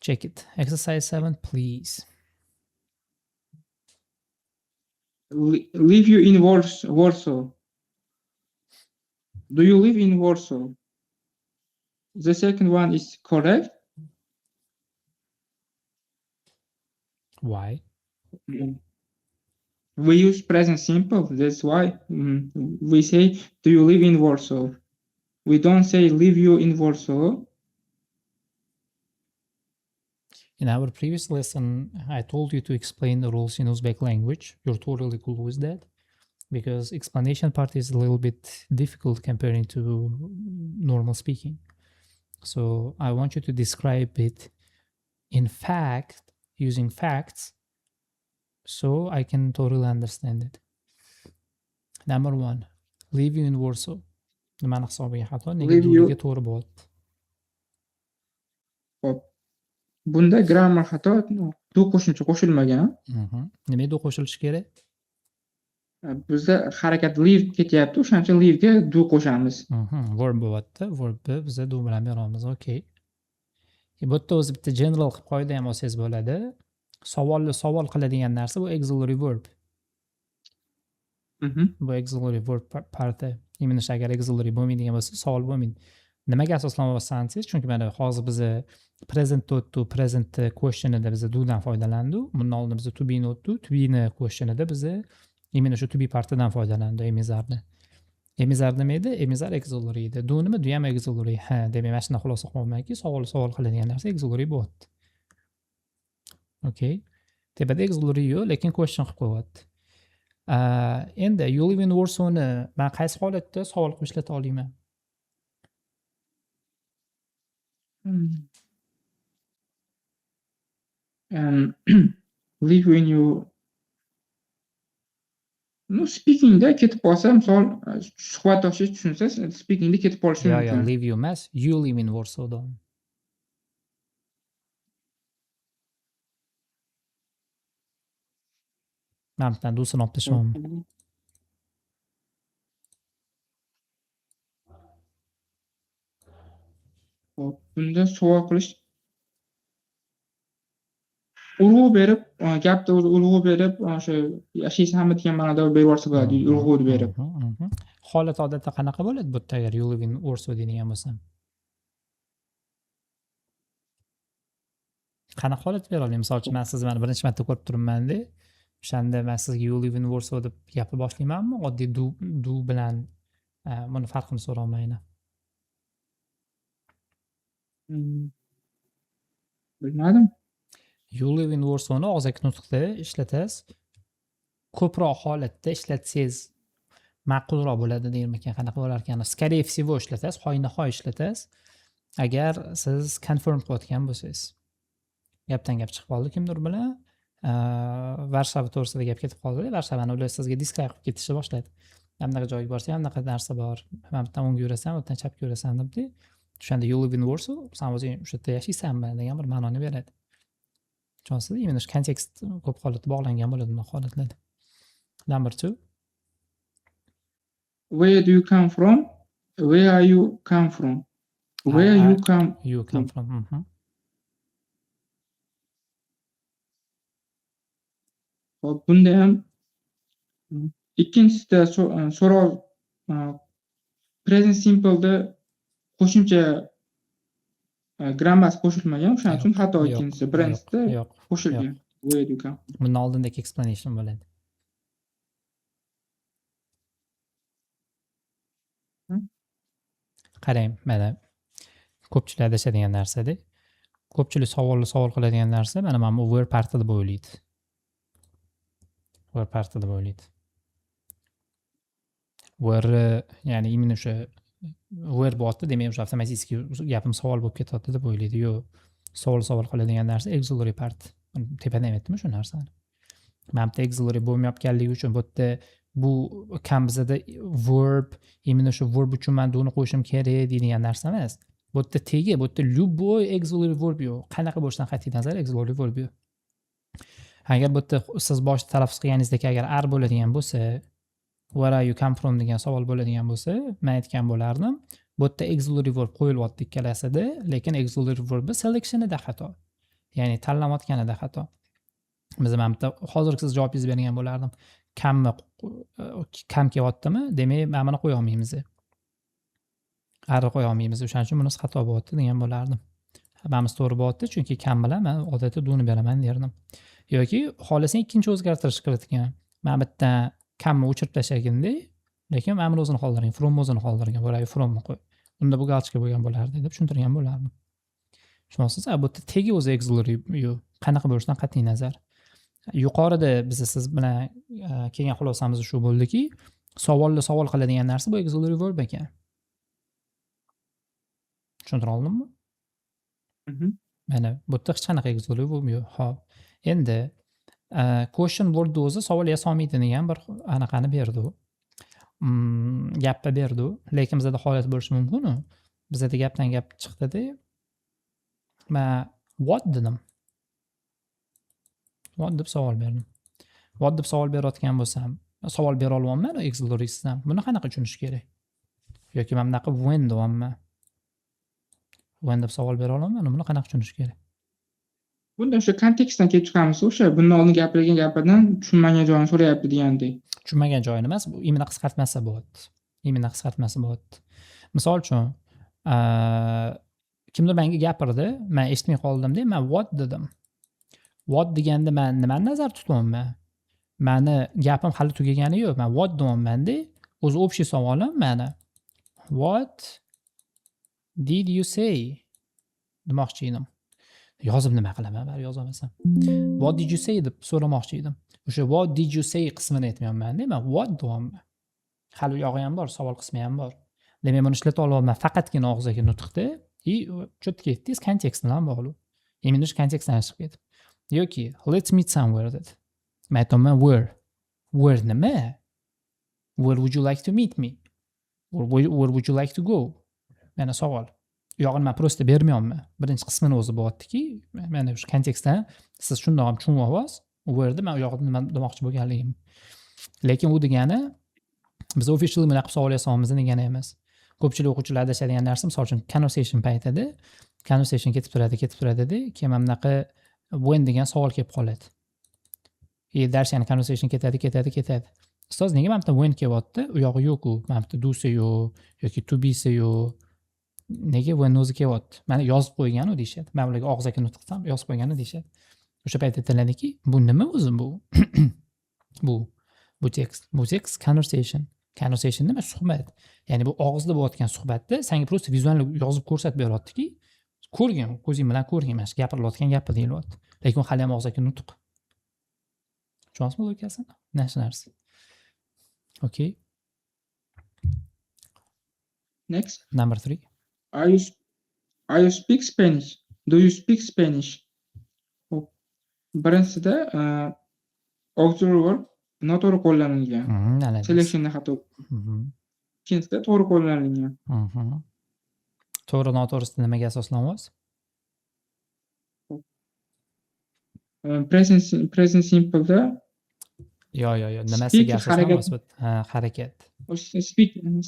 Check it. Exercise 7, please. Live you in Warsaw. Do you live in Warsaw? The second one is correct. Why? We use present simple. That's why we say, do you live in Warsaw? We don't say live you in Warsaw. In our previous lesson, I told you to explain the rules in Uzbek language. You're totally cool with that, because explanation part is a little bit difficult comparing to normal speaking. So I want you to describe it in fact, using facts, so I can totally understand it. Number 1, live you in Warsaw. nimani hisobiga xato, nega Live you- duliga to'g'ri bo'lyapti? Hop. Bunda grammar xato, do qo'shimcha qo'shilmagan. Nima do qo'shilishi kerak? Bizda harakat live ketyapti, o'shaning uchun live ga do qo'shamiz. Verb bo'lyapti. Verbni biz do bilan beramiz. Okay. Bu yerda o'zi bitta general qilib qoida ham olsangiz bo'ladi. Savol qiladigan narsa bu auxiliary verb. Bu auxiliary verb parti. Именно agar auxiliary bo'lmaydigan bo'lsa, savol bo'lmaydi. Nimaga asoslanmayapsan desangiz, chunki mana hozir biz present to present questionida biz do dan foydalandik. Bundan oldin biz to be ni o'tdik. To be ni questionida biz именно shu to be partidan foydalandik emizarni. Emizar nima edi? Emizar auxiliary edi. Do nima? Do ham auxiliary. Ha, demak mana shunday xulosa qilmoqmanki, savol qiladigan narsa auxiliary bo'lyapti. Okay. Tepada auxiliary yo'q, lekin question qilib qo'yapti. Endi you live in Warsaw ni men qaysi holatda savol qilib ishlata olaman? Live when you speakingda ketib qolsa, misol suhbatdoshni tushunsa, speakingda ketib qolishi Yo, mumkin. live you emas, you live in Warsaw da. Men bilan do'stini olib tashlamayman. Hop, bunda savol qilish urg'u berib, gapda o'zi urg'u berib, o'sha yashaysanmi degan ma'noda berib yuborsa bo'ladi, urg'u berib. Holat odatda qanaqa bo'ladi bu yerda agar you live in Warsaw deydigan bo'lsam? Qanaqa holat bera olaman? Misol uchun men sizni mana birinchi marta ko'rib turibman-da. O'shanda men sizga you live in Warsaw deb gapni boshlaymanmi? Oddiy do bilan buni farqini so'ramayman. Bilmadim. You live in Warsaw ni og'zaki nutqda ishlatasiz. Ko'proq holatda ishlatsangiz ma'qulroq bo'ladi deyilmagan. Qanaqa bo'lar ekan? Скорее всего ishlatasiz, hoynahoy ishlatasiz. Agar siz confirm qilayotgan bo'lsangiz. Gapdan gap chiqib qoldi kimdir bilan. Varshava to'g'risida gap ketib qoldi. Varshavani ular sizga describe qilib ketishni boshladi. Hamnaqa joyga borsang, hamnaqa narsa bor. Mana bitta o'ngga yurasan, o'tdan chapga yurasan debdi. O'shanda you live in Warsaw, sen o'zing o'sha yerda yashaysanmi degan bir ma'noni beradi. Tushunasizmi? Mana shu kontekst ko'p holatda bog'langan bo'ladi bu holatlarda. Number 2. Where do you come from? Where are you come from? Where you come from. Hop, bunda ham ikkinchisida so'rov present simple'da qo'shimcha grammar qo'shilmagan, o'shaning uchun xato ikkinchisi. Birinchisida qo'shilgan. Where do you come? Bundan oldindagi explanation bo'ladi. Qarang, mana ko'pchilik adashadigan narsa-da. Ko'pchilik savol qiladigan narsa mana bu where partida bo'laydi. Where partida bo'laydi. Where ya'ni именно o'sha where bo'lyapti, demak o'sha avtomatik gapim savol bo'lib ketadi deb o'ylaydi. Yo'q, savol qiladigan narsa auxiliary part. Tepadan aytdimmi shu narsani? Men bitta auxiliary bo'lmayotganligi uchun bu yerda bu kambizada verb, именно shu verb uchun men buni qo'yishim kerak deydigan narsa emas. Bu yerda tegi, bu yerda любой auxiliary verb yo'q. Qanaqa bo'lishidan qat'iy nazar auxiliary verb yo'q. Agar bu yerda siz boshida talaffuz qilganingizdek agar are bo'ladigan bo'lsa, where are you come from degan savol bo'ladigan bo'lsa, men aytgan bo'lardim. Bu yerda auxiliary verb qo'yilyapti ikkalasida, lekin auxiliary verb selection ida xato. Ya'ni tanlamayotganida xato. Mesela men bitta hozir siz javob bergan bo'lardim. Kammi kam kelyaptimi? Demak, mana buni qo'ya olmaymiz. Ari qo'ya olmaymiz. O'shaning uchun bunisi xato bo'lyapti degan bo'lardim. Hammamiz to'g'ri bo'lyapti, chunki kam bilan men odatda do'ni beraman derdim. Yoki xohlasang ikkinchi o'zgartirish kiritgan. Men bitta kamni o'chirib tashlaganda, lekin men buni o'zini qoldiring, from o'zini qoldirgan bo'lar, fromni qo'y. Unda bu galchka bo'lgan bo'lardi deb tushuntirgan bo'lardim. Tushunasiz? Bu yerda tegi o'zi auxiliary qanaqa bo'lishidan qat'iy nazar. Yuqorida biz siz bilan kelgan xulosamiz shu bo'ldiki, savol qiladigan narsa bu auxiliary verb ekan. Tushuntira oldimmi? Mana bu yerda hech qanaqa auxiliary verb yo'q. Xo'p. Endi question word o'zi savol yasolmaydi degan bir anaqani berdi u. Gapni berdi u. Lekin bizda holat bo'lishi mumkin-ku. Bizda gapdan gap chiqdi-da. Men what dedim. What deb savol berdim. What deb savol berayotgan bo'lsam, savol bera olmayman auxiliary'sidan. Buni qanaqa tushunish kerak? Yoki men bunaqa when deyapman. When deb savol bera olaman, buni qanaqa tushunish kerak? Bunda o'sha kontekstdan kelib chiqamiz. O'sha bundan oldin gapirgan gapidan tushunmagan joyini so'rayapti degandek. Tushunmagan joyini emas, bu imini qisqartmasi bo'lyapti. Imini qisqartmasi bo'lyapti. Misol uchun, kimdir menga gapirdi, men eshitmay qoldim-da, men what dedim. What deganda men nimani nazarda tutyapman? Meni gapim hali tugagani yo'q. Men what deyapman-da, o'zi общий savolim meni. What did you say? Demoqchi edim. Yozib nima qilaman, bari yoza olmasam. What did you say deb so'ramoqchi edim. O'sha what did you say qismini aytmayapman-da, men what deyapman. Hali u yog'i ham bor, savol qismi ham bor. Demak, buni ishlata olyapman faqatgina og'zaki nutqda. Cho'tib ketdingiz, kontekst bilan bog'liq. Imенно shu kontekstdan chiqib ketib. Yoki let's meet somewhere dedi. Men aytaman where. Where nima? Where would you like to meet me? Or where would you like to go? Mana savol. U yog'ini men prosta bermayapman. Birinchi qismini o'zi bo'lyaptiki, mana shu kontekstdan siz shundoq ham tushunib olasiz. Where men u yog'ida nima demoqchi bo'lganligim. Lekin u degani biz officially bunaqa savol yasaymiz degani emas. Ko'pchilik o'quvchilar adashadigan narsa, misol uchun conversation paytida, conversation ketib turadi-da, keyin mana bunaqa when degan savol kelib qoladi. Dars yana conversation ketadi. Ustoz, nega mana bitta when kelyapti? U yog'i yo'q-ku. Mana bitta do-si yo'q yoki to be-si yo'q. Nega when o'zi kelyapti? Mana yozib qo'ygan u deyshadi. Men ularga og'zaki nutq qilsam, yozib qo'ygani deyshadi. O'sha paytda aytiladiki, bu nima o'zi bu? Bu tekst. Bu tekst conversation. Conversation nima? Suhbat. Ya'ni bu og'izda bo'layotgan suhbatda senga prosta vizual yozib ko'rsatib beryaptiki, ko'rgin, ko'zing bilan ko'rgin, mana shu gapirilayotgan gapi deyilyapti. Lekin hali ham og'zaki nutq. Tushunasizmi logikasini? Narsa. Okay. Next. Number 3. Are you speak Spanish? Do you speak Spanish? Birinchisida auxiliary verb noto'g'ri qo'llanilgan. Selectionda xato. Ikkinchisida to'g'ri qo'llanilgan. To'g'ri noto'g'risida nimaga asoslanyapsiz? Present simple da Yo'q, nimasiga asoslanyapsiz? Harakat.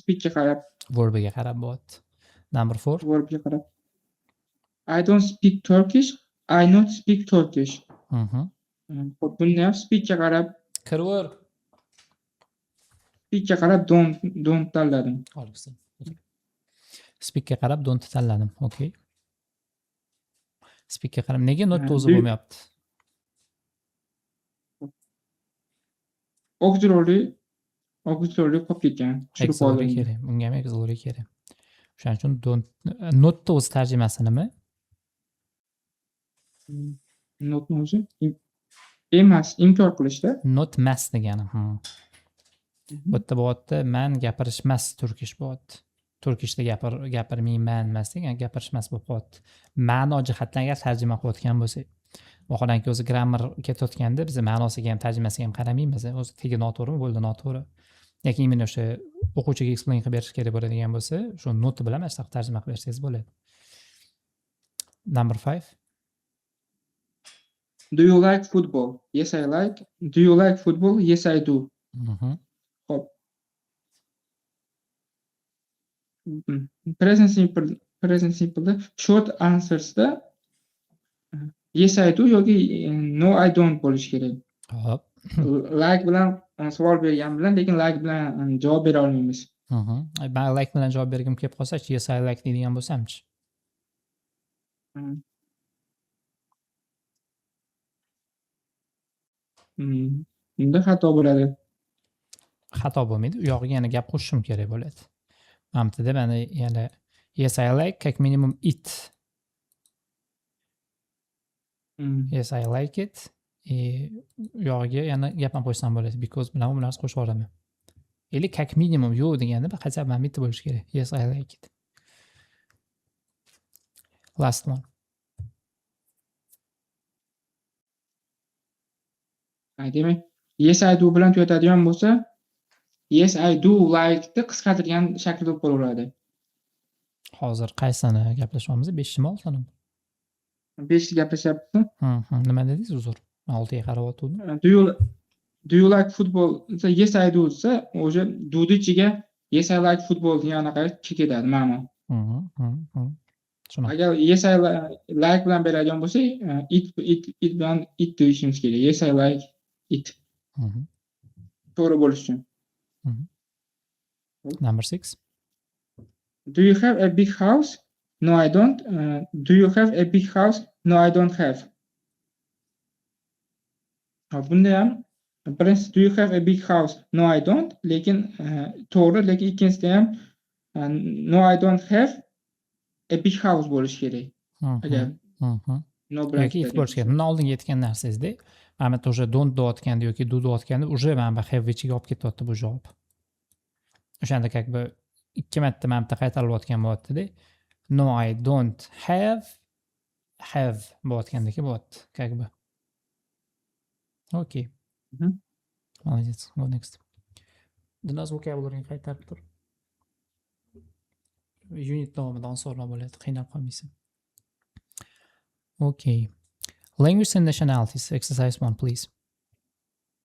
Speakga qarab. Verbiga qarab bo'lyapti. Number 4. Verbga qarab. I don't speak Turkish. I not speak Turkish. Bunda ham speakga qarab. Kirver. Speakga qarab don't tanladim. Speakga qarab don't tanladim. Okay. Speakga qarab nega not o'zi bo'lmayapti? Auxiliary qolib ketgan. Auxiliary kerak. Bunga ham auxiliary kerak. O'shaning uchun don't notni o'zi tarjimasi nima? Notni o'zi emas, inkor qilishda. Not mas degani. Bu yerda bo'lyapti, men gapirishmas turkish bo'lyapti. Turkishda gapirmayman emas degan gapirishmas bo'lib qoldi. Ma'no jihatdan agar tarjima qilayotgan bo'lsak, vaholanki o'zi grammar ketayotganda biz ma'nosiga ham tarjimasiga ham qaramaymiz. O'zi tegi noto'g'rimi, bo'ldi noto'g'ri. Lekin men o'sha o'quvchiga explain qilib berish kerak bo'ladigan bo'lsa, shu notni bilan mana shunaqa tarjima qilib bersangiz bo'ladi. Number 5. Do you like football? Yes, I like. Do you like football? Yes, I do. Hop. Present simple da short answers da yes I do yoki no I don't bo'lishi kerak. Hop. Like bilan savol bergan bilan, lekin like bilan javob bera olmaymiz. Ben like bilan javob bergim kelib qolsa-chi, yes I like deydigan bo'lsam-chi. Unda xato bo'ladi. Xato bo'lmaydi. U yog'iga yana gap qo'shishim kerak bo'ladi. Mana bu yerda mana yana yes I like как minimum it. Yes I like it. U yog'iga yana gap ham qo'shsam bo'ladi. Because bilan bu narsa qo'shib yuboraman. Или как minimum yo'q deganda хотя бы bitta bo'lishi kerak. Yes I like it. Last one. Demak, yes I do bilan tugatadigan bo'lsa, yes I do like ni qisqartirgan shaklda bo'lib qolaveradi. Hozir qaysini gaplashyapmiz? 5-mi 6-mi? 5 gaplashyapti. Nima dedingiz uzr? 6ga qarayotgandim. Do you like football? Desa yes I do desa, o'sha do ni ichiga yes I like football degan anaqa ketadi ma'no. Shunaqa. Agar yes I like bilan beradigan bo'lsak, it bilan it deyishimiz kerak. Yes I like it. To'g'ri bo'lishi uchun. Number 6. Do you have a big house? No, I don't. Do you have a big house? No, I don't have. Bunda ham birinchisi do you have a big house? No, I don't. Lekin to'g'ri, lekin ikkinchisida ham no, I don't have a big house bo'lishi kerak. Agar no bilan yoki if bo'lishi kerak. Bundan oldingi aytgan narsangizda mana bu o'sha don't deyotganda yoki do deyotganda уже mana bu have ichiga olib ketyapti bu javob. O'shanda как бы ikki marta mana bu yerda qaytarilayotgan bo'lyapti-da. No, I don't have bo'layotgandek bo'lyapti, как бы. Okay. Молодец. Go next. Dinaz vocabulary qaytarib tur. Unit davomida ansozlar bo'ladi, qiynab qolmaysan. Okay. Language and nationalities. Exercise 1, please.